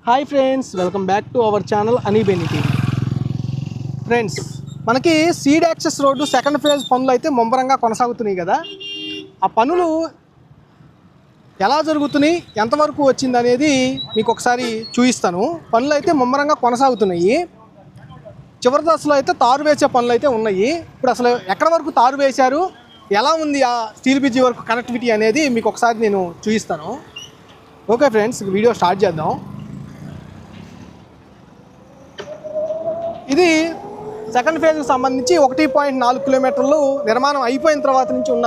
Hi friends, welcome back to our channel Anibeni TV. Friends, మనకి seed access road second phase పనులు అయితే ముమ్మరంగా కొనసాగుతున్నాయి కదా. ఆ పనులు ఎలా జరుగుతున్నాయి, ఎంతవరకు వచ్చింది అనేది మీకు ఒకసారి చూపిస్తాను. పనులు అయితే ముమ్మరంగా కొనసాగుతున్నాయి. చివరి దశలో అయితే తారు వేసే పనులు అయితే ఉన్నాయి. ఇప్పుడు అసలు ఎక్కడ వరకు తారు వేశారు, ఎలా ఉంది ఆ స్టీల్ బ్రిడ్జి వరకు కనెక్టివిటీ అనేది మీకు ఒకసారి నేను చూపిస్తాను. ఓకే ఫ్రెండ్స్, వీడియో స్టార్ట్ చేద్దాం. ఇది సెకండ్ ఫేజ్కి సంబంధించి 1.4 కిలోమీటర్లు నిర్మాణం అయిపోయిన తర్వాత నుంచి ఉన్న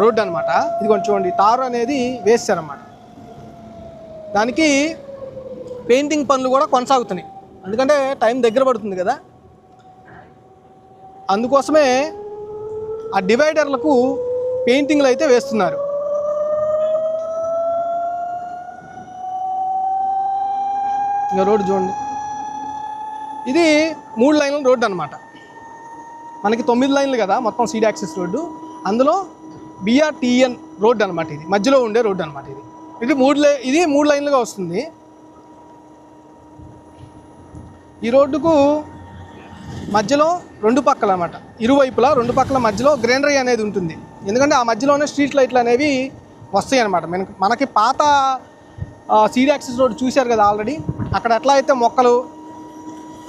రోడ్డు అనమాట. ఇది కొంచెం చూడండి, తారు అనేది వేసారన్నమాట. దానికి పెయింటింగ్ పనులు కూడా కొనసాగుతున్నాయి, ఎందుకంటే టైం దగ్గర పడుతుంది కదా. అందుకోసమే ఆ డివైడర్లకు పెయింటింగ్లు అయితే వేస్తున్నారు. ఇంకా రోడ్డు చూడండి, ఇది 3 లైన్ల రోడ్డు అనమాట. మనకి 9 లైన్లు కదా మొత్తం సీడ్ యాక్సెస్ రోడ్డు. అందులో బిఆర్టీఎన్ రోడ్డు అనమాట. ఇది మధ్యలో ఉండే రోడ్డు అనమాట. ఇది 3 లైన్లుగా వస్తుంది. ఈ రోడ్డుకు మధ్యలో 2 పక్కల అనమాట, ఇరువైపులా 2 పక్కల మధ్యలో గ్రీనరీ అనేది ఉంటుంది. ఎందుకంటే ఆ మధ్యలోనే స్ట్రీట్ లైట్లు అనేవి వస్తాయి అనమాట. మనకి పాత సీడ్ యాక్సెస్ రోడ్డు చూశారు కదా ఆల్రెడీ. అక్కడ ఎట్లా అయితే మొక్కలు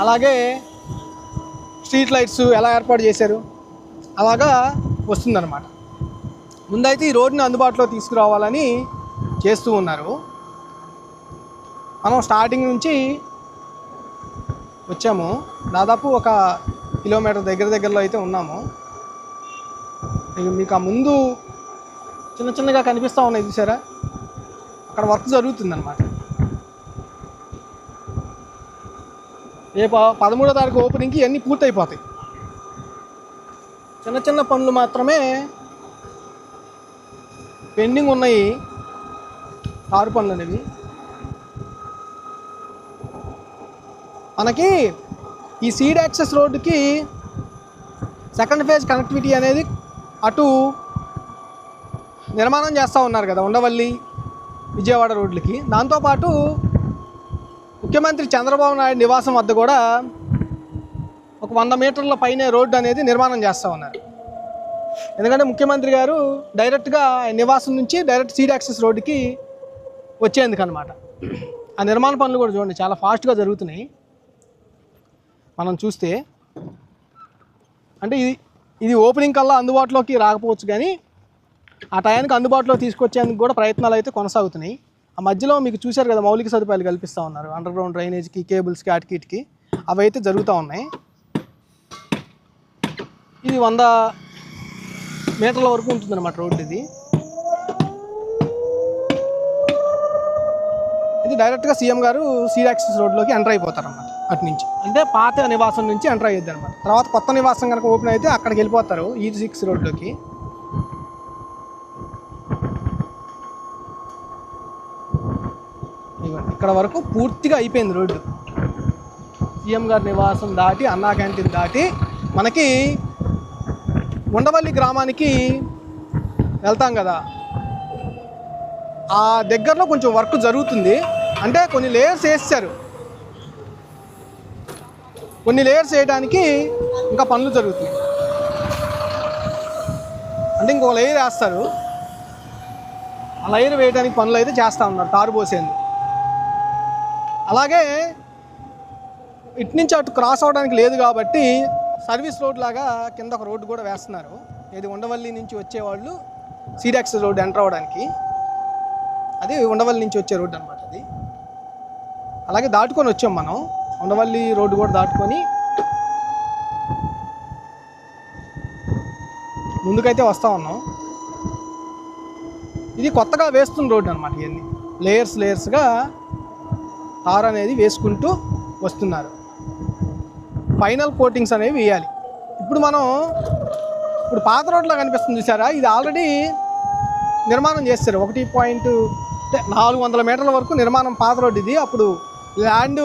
అలాగే స్ట్రీట్ లైట్స్ ఎలా ఏర్పాటు చేశారు అలాగా వస్తుందన్నమాట. ముందైతే ఈ రోడ్డుని అందుబాటులో తీసుకురావాలని చేస్తూ ఉన్నారు. మనం స్టార్టింగ్ నుంచి వచ్చాము, దాదాపు 1 కిలోమీటర్ దగ్గరలో అయితే ఉన్నాము. మీకు ఆ ముందు చిన్నగా కనిపిస్తూ ఉన్నాయి చూసారా, అక్కడ వర్క్ జరుగుతుందన్నమాట. రేపు 13వ తారీఖు ఓపెనింగ్కి ఇవన్నీ పూర్తయిపోతాయి. చిన్న పనులు మాత్రమే పెండింగ్ ఉన్నాయి, తారు పనులు అనేవి. మనకి ఈ సీడ్ యాక్సెస్ రోడ్డుకి సెకండ్ ఫేజ్ కనెక్టివిటీ అనేది అటు నిర్మాణం చేస్తూ ఉన్నారు కదా, ఉండవల్లి విజయవాడ రోడ్లకి. దాంతోపాటు ముఖ్యమంత్రి చంద్రబాబు నాయుడు నివాసం వద్ద కూడా ఒక 100 మీటర్ల పైనే రోడ్డు అనేది నిర్మాణం చేస్తూ ఉన్నారు. ఎందుకంటే ముఖ్యమంత్రి గారు డైరెక్ట్గా నివాసం నుంచి డైరెక్ట్ సీడ్ యాక్సెస్ రోడ్డుకి వచ్చేందుకు అనమాట. ఆ నిర్మాణ పనులు కూడా చూడండి చాలా ఫాస్ట్గా జరుగుతున్నాయి. మనం చూస్తే అంటే ఇది ఓపెనింగ్ కల్లా అందుబాటులోకి రాకపోవచ్చు, కానీ ఆ టయానికి అందుబాటులో తీసుకొచ్చేందుకు కూడా ప్రయత్నాలు అయితే కొనసాగుతున్నాయి. ఆ మధ్యలో మీకు చూశారు కదా, మౌలిక సదుపాయాలు కల్పిస్తూ ఉన్నారు. అండర్ గ్రౌండ్ డ్రైనేజ్కి, కేబుల్స్కి, అటుకిటికి అవి అయితే జరుగుతూ ఉన్నాయి. ఇది 100 మీటర్ల వరకు ఉంటుందన్నమాట రోడ్డు. ఇది డైరెక్ట్గా సీఎం గారు సీడ్ యాక్సెస్ రోడ్లోకి ఎంటర్ అయిపోతారన్నమాట. అటు నుంచి అంటే పాత నివాసం నుంచి ఎంటర్ అయ్యేది అనమాట. తర్వాత కొత్త నివాసం కనుక ఓపెన్ అయితే అక్కడికి వెళ్ళిపోతారు, E6 రోడ్లోకి. ఇక్కడ వరకు పూర్తిగా అయిపోయింది రోడ్డు. సీఎం గారి నివాసం దాటి, అన్నా క్యాంటీన్ దాటి మనకి ఉండవల్లి గ్రామానికి వెళ్తాం కదా, ఆ దగ్గరలో కొంచెం వర్క్ జరుగుతుంది. అంటే కొన్ని లేయర్స్ వేసారు, కొన్ని లేయర్స్ వేయడానికి ఇంకా పనులు జరుగుతాయి. అంటే ఇంకొక లేయర్ వేస్తారు, ఆ లేయర్ వేయడానికి పనులు అయితే చేస్తూ ఉన్నారు, తారు పోసేందుకు. అలాగే ఇటు నుంచి అటు క్రాస్ అవడానికి లేదు కాబట్టి సర్వీస్ రోడ్ లాగా కింద ఒక రోడ్డు కూడా వేస్తున్నారు. ఇది ఉండవల్లి నుంచి వచ్చేవాళ్ళు సీడ్ యాక్సెస్ రోడ్డు ఎంటర్ అవ్వడానికి. అది ఉండవల్లి నుంచి వచ్చే రోడ్డు అనమాట. అది అలాగే దాటుకొని వచ్చాం మనం, ఉండవల్లి రోడ్డు కూడా దాటుకొని ముందుకైతే వస్తూ ఉన్నాం. ఇది కొత్తగా వేస్తున్న రోడ్డు అనమాట. ఇవన్నీ లేయర్స్గా తారు అనేది వేసుకుంటూ వస్తున్నారు. ఫైనల్ కోటింగ్స్ అనేవి వేయాలి. ఇప్పుడు పాత రోడ్లో కనిపిస్తుంది చూసారా, ఇది ఆల్రెడీ నిర్మాణం చేస్తారు. 1.400 మీటర్ల వరకు నిర్మాణం పాత రోడ్డు ఇది. అప్పుడు ల్యాండ్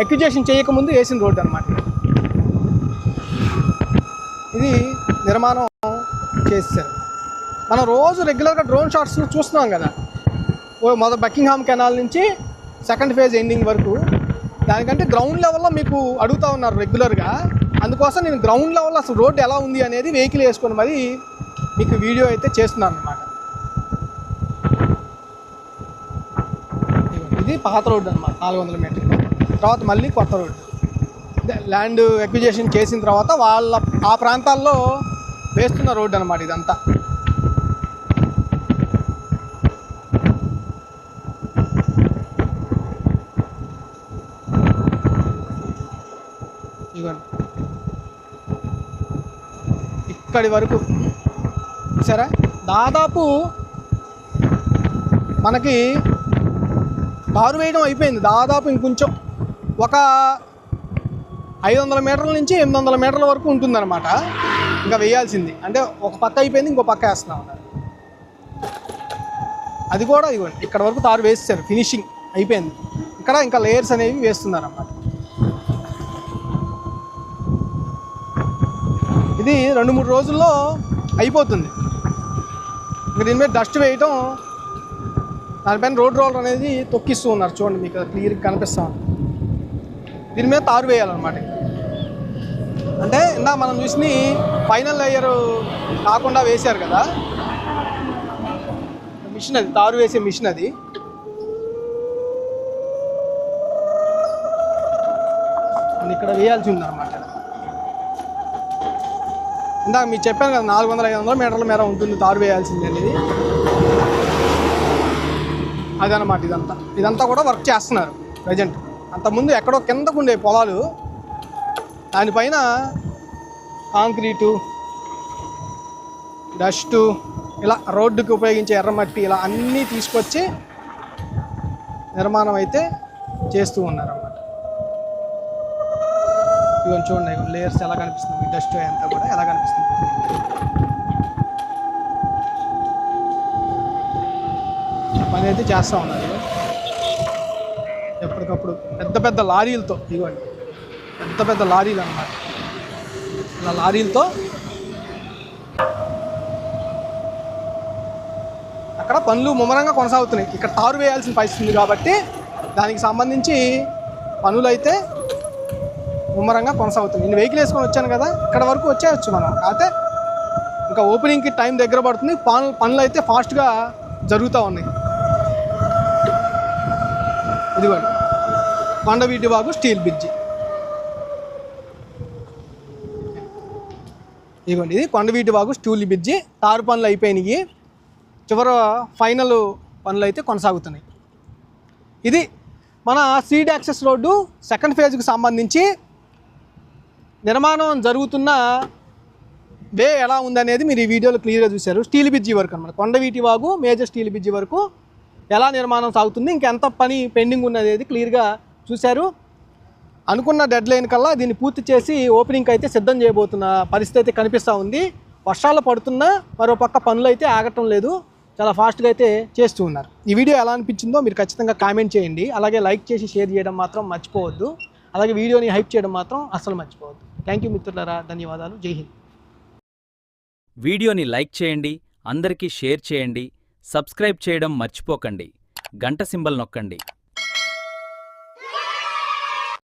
ఎక్విజేషన్ చేయకముందు వేసిన రోడ్డు అనమాట. ఇది నిర్మాణం చేశారు. మనం రోజు రెగ్యులర్గా డ్రోన్ షాట్స్ చూస్తున్నాం కదా. మొదటి బకింగ్హామ్ కెనాల్ నుంచి సెకండ్ ఫేజ్ ఎండింగ్ వరకు. దానికంటే గ్రౌండ్ లెవెల్లో మీకు అడుగుతూ ఉన్నారు రెగ్యులర్గా, అందుకోసం నేను గ్రౌండ్ లెవెల్లో అసలు రోడ్డు ఎలా ఉంది అనేది వెహికల్ వేసుకొని మరి మీకు వీడియో అయితే చేస్తున్నాను అన్నమాట. ఇది పాత రోడ్డు అనమాట, 400 మీటర్లు. తర్వాత మళ్ళీ కొత్త రోడ్డు, ల్యాండ్ ఎక్విజిషన్ చేసిన తర్వాత ఆ ప్రాంతాల్లో వేస్తున్న రోడ్డు అనమాట ఇదంతా. ఇవ్వండి ఇక్కడి వరకు సరే, దాదాపు మనకి తారు వేయడం అయిపోయింది. దాదాపు ఇంకొంచెం ఒక 500 మీటర్ల నుంచి 800 మీటర్ల వరకు ఉంటుందన్నమాట ఇంకా వేయాల్సింది. అంటే ఒక పక్క అయిపోయింది, ఇంకో పక్క వేస్తున్నాం అన్నారు. అది కూడా ఇవ్వండి ఇక్కడ వరకు తారు వేసేసారు, ఫినిషింగ్ అయిపోయింది. ఇక్కడ ఇంకా లేయర్స్ అనేవి వేస్తున్నారు అన్నమాట. ఇది 2-3 రోజుల్లో అయిపోతుంది. ఇంకా దీని మీద డస్ట్ వేయటం, దానిపైన రోడ్ రోలర్ అనేది తొక్కిస్తూ ఉన్నారు. చూడండి మీకు క్లియర్గా కనిపిస్తూ ఉంది. దీని మీద తారు వేయాలన్నమాట. అంటే ఇందా మనం చూసి ఫైనల్ లేయర్ కాకుండా వేశారు కదా మిషన్, అది తారు వేసే మిషన్. అది ఇక్కడ వేయాల్సి ఉందన్నమాట. ఇందాక మీకు చెప్పాను కదా 400-500 మీటర్ల మేర ఉంటుంది తారు వేయాల్సింది అనేది. అదనమాట ఇదంతా కూడా వర్క్ చేస్తున్నారు ప్రజెంట్. అంతకుముందు ఎక్కడో కిందకు ఉండే పొలాలు, దానిపైన కాంక్రీటు, డస్టు, ఇలా రోడ్డుకి ఉపయోగించే ఎర్రమట్టి, ఇలా అన్నీ తీసుకొచ్చి నిర్మాణం అయితే చేస్తూ ఉన్నారన్నమాట. ఇవన్నీ చూడండి లేయర్స్ ఎలా కనిపిస్తుంది, డస్ట్ అంతా కూడా ఎలా కనిపిస్తుంది. పని అయితే చేస్తూ ఉన్నారు ఎప్పటికప్పుడు పెద్ద లారీలతో. ఇవ్వండి పెద్ద లారీలు అన్నమాట. ఇలా లారీలతో అక్కడ పనులు ముమ్మరంగా కొనసాగుతున్నాయి. ఇక్కడ తారు వేయాల్సిన పరిస్థితి ఉంది కాబట్టి దానికి సంబంధించి పనులు అయితే ముమ్మరంగా కొనసాగుతుంది. నేను వెహికల్ వేసుకొని వచ్చాను కదా, ఇక్కడ వరకు వచ్చేయచ్చు మనం. అయితే ఇంకా ఓపెనింగ్కి టైం దగ్గర పడుతుంది. పనులు అయితే ఫాస్ట్గా జరుగుతూ ఉన్నాయి. ఇదిగోండి కొండవీటివాగు స్టీల్ బ్రిడ్జి. ఇదిగోండి ఇది కొండవీటివాగు స్టీల్ బ్రిడ్జి. తారు పనులు అయిపోయినాయి, చివరి ఫైనల్ పనులు అయితే కొనసాగుతున్నాయి. ఇది మన సీడ్ యాక్సెస్ రోడ్డు సెకండ్ ఫేజ్కి సంబంధించి నిర్మాణం జరుగుతున్న వే ఎలా ఉందనేది మీరు ఈ వీడియోలో క్లియర్గా చూశారు. స్టీల్ బ్రిడ్జి వరకు అన్నమాట, కొండవీటివాగు మేజర్ స్టీల్ బ్రిడ్జి వరకు ఎలా నిర్మాణం సాగుతుంది, ఇంకెంత పని పెండింగ్ ఉన్నది క్లియర్గా చూశారు. అనుకున్న డెడ్ లైన్ కల్లా దీన్ని పూర్తి చేసి ఓపెనింగ్కి అయితే సిద్ధం చేయబోతున్న పరిస్థితి అయితే కనిపిస్తూ ఉంది. వర్షాలు పడుతున్నా మరో పక్క పనులు అయితే ఆగటం లేదు, చాలా ఫాస్ట్గా అయితే చేస్తూ ఉన్నారు. ఈ వీడియో ఎలా అనిపించిందో మీరు ఖచ్చితంగా కామెంట్ చేయండి. అలాగే లైక్ చేసి షేర్ చేయడం మాత్రం మర్చిపోవద్దు. అలాగే వీడియోని హైప్ చేయడం మాత్రం అస్సలు మర్చిపోవద్దు. థ్యాంక్ యూ మిత్రులారా, ధన్యవాదాలు, జై హింద్. వీడియోని లైక్ చేయండి, అందరికీ షేర్ చేయండి, సబ్స్క్రైబ్ చేయడం మర్చిపోకండి, గంట సింబల్ నొక్కండి.